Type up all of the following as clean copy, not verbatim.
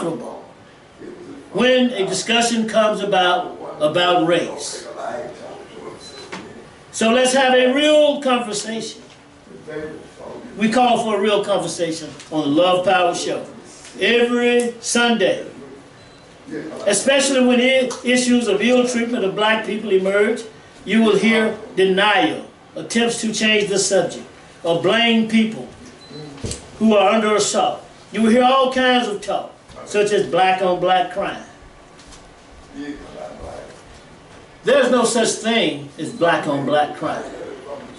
uncomfortable when a discussion comes about race. So let's have a real conversation. We call for a real conversation on the Love Power Show every Sunday, especially when issues of ill treatment of black people emerge. You will hear denial, attempts to change the subject, or blame people who are under assault. You will hear all kinds of talk, such as black on black crime. There's no such thing as black on black crime.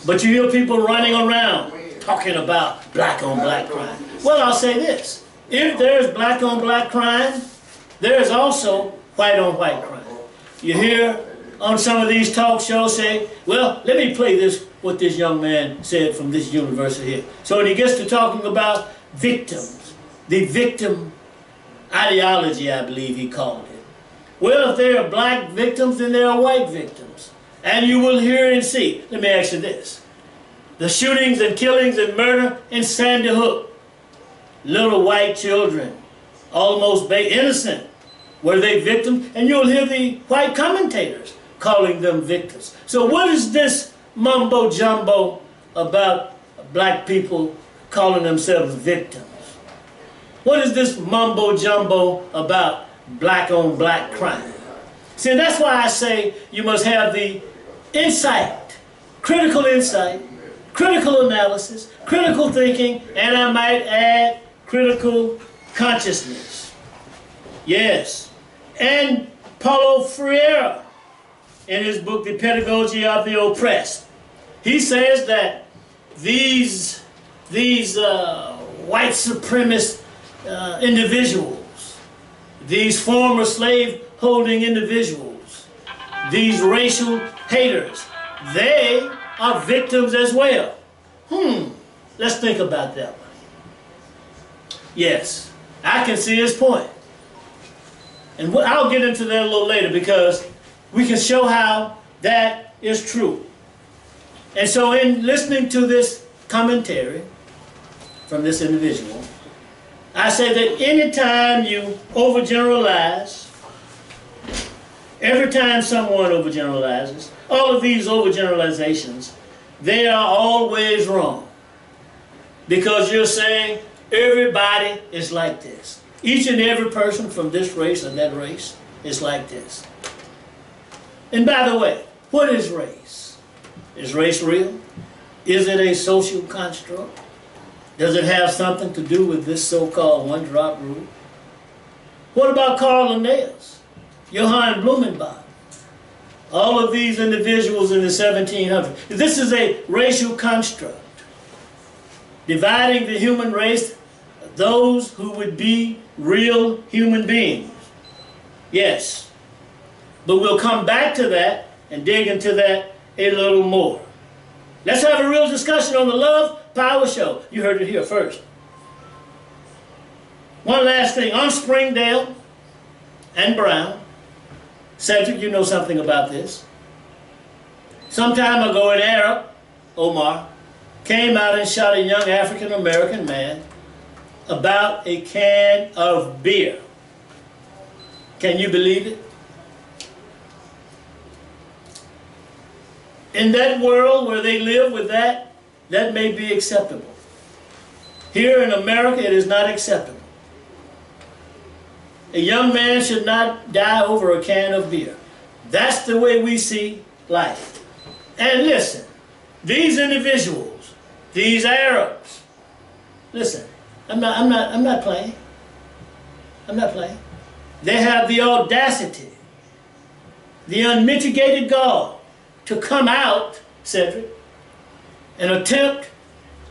But you hear people running around talking about black on black crime. Well, I'll say this. If there's black on black crime, there is also white on white crime. You hear on some of these talk shows say, well, let me play this, what this young man said from this university here. So when he gets to talking about victims, the victim ideology, I believe he called it. Well, if there are black victims, then there are white victims. And you will hear and see. Let me ask you this. The shootings and killings and murder in Sandy Hook. Little white children, almost innocent. Were they victims? And you'll hear the white commentators calling them victims. So what is this mumbo jumbo about black people calling themselves victims? What is this mumbo jumbo about black on black crime? See, that's why I say you must have the insight, critical analysis, critical thinking, and I might add, critical consciousness. Yes. And Paulo Freire, in his book, The Pedagogy of the Oppressed, he says that these white supremacist individuals, these former slave-holding individuals, these racial haters, they are victims as well. Let's think about that one. Yes, I can see his point. And I'll get into that a little later because we can show how that is true. And so in listening to this commentary from this individual, I say that anytime you overgeneralize, every time someone overgeneralizes, all of these overgeneralizations, they are always wrong. Because you're saying everybody is like this. Each and every person from this race or that race is like this. And by the way, what is race? Is race real? Is it a social construct? Does it have something to do with this so-called one-drop rule? What about Karl Linnaeus, Johann Blumenbach? All of these individuals in the 1700s. This is a racial construct, dividing the human race, those who would be real human beings. Yes. But we'll come back to that and dig into that a little more. Let's have a real discussion on the Love Power Show. You heard it here first. One last thing. On Springdale and Brown, Cedric, you know something about this. Some time ago, an Arab, Omar, came out and shot a young African-American man about a can of beer. Can you believe it? In that world where they live with that, that may be acceptable. Here in America, it is not acceptable. A young man should not die over a can of beer. That's the way we see life. And listen, these individuals, these Arabs, listen, I'm not playing. I'm not playing. They have the audacity, the unmitigated gall to come out, Cedric, and attempt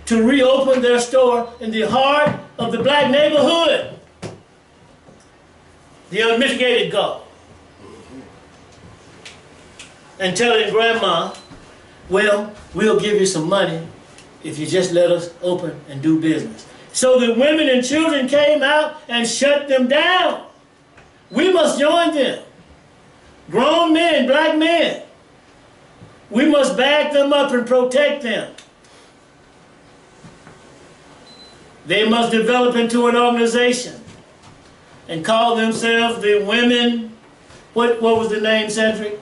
to reopen their store in the heart of the black neighborhood. The unmitigated gall. And telling grandma, well, we'll give you some money if you just let us open and do business. So the women and children came out and shut them down. We must join them. Grown men, black men. We must back them up and protect them. They must develop into an organization. and called themselves the women. What was the name, Cedric?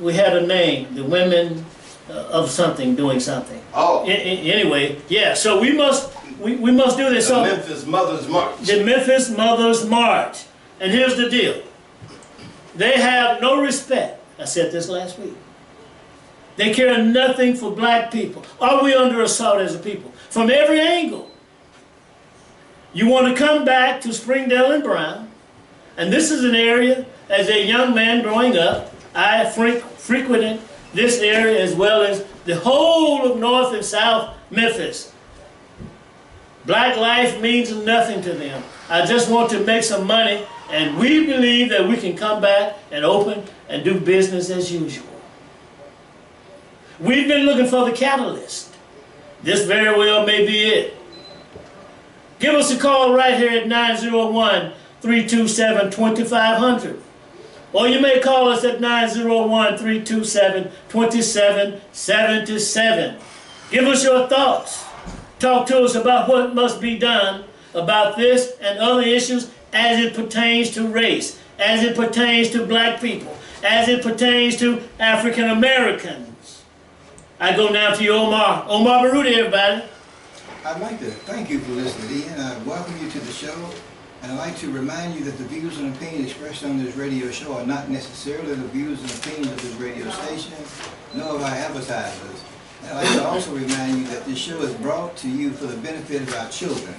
We had a name, the women of something, doing something. Oh. Anyway, yeah. So we must do this. The Memphis Mothers March. The Memphis Mothers March. And here's the deal. They have no respect. I said this last week. They care nothing for black people. Are we under assault as a people? From every angle. You want to come back to Springdale and Brown, and this is an area, as a young man growing up, I frequented this area as well as the whole of North and South Memphis. Black life means nothing to them. I just want to make some money, and we believe that we can come back and open and do business as usual. We've been looking for the catalyst. This very well may be it. Give us a call right here at 901-327-2500. Or you may call us at 901-327-2777. Give us your thoughts. Talk to us about what must be done about this and other issues as it pertains to race, as it pertains to black people, as it pertains to African Americans. I go now to you, Omar. Omar Baruti, everybody. I'd like to thank you for listening, Ian. I welcome you to the show, and I'd like to remind you that the views and opinions expressed on this radio show are not necessarily the views and opinions of this radio station, nor of our advertisers. And I'd like to also remind you that this show is brought to you for the benefit of our children.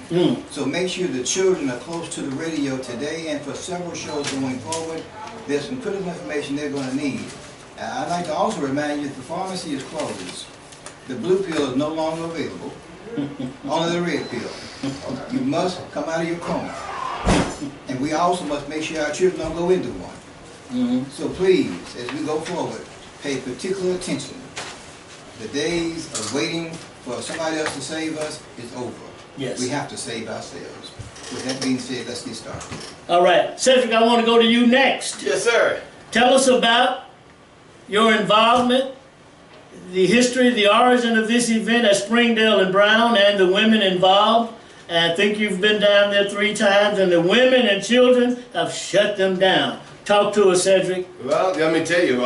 So make sure the children are close to the radio today, and for several shows going forward, there's some critical information they're going to need. I'd like to also remind you that the pharmacy is closed. The blue pill is no longer available. Only the red pill. You must come out of your coma. And we also must make sure our children don't go into one. So please, as we go forward, pay particular attention. The days of waiting for somebody else to save us is over. Yes. We have to save ourselves. With that being said, let's get started. All right. Cedric, I want to go to you next. Yes, sir. Tell us about your involvement, the history, the origin of this event at Springdale and Brown, and the women involved. And I think you've been down there 3 times, and the women and children have shut them down. Talk to us, Cedric. Well, let me tell you,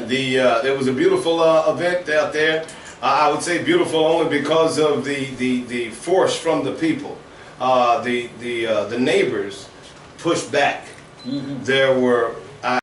it was a beautiful event out there. I would say beautiful only because of the force from the people. The neighbors pushed back. There were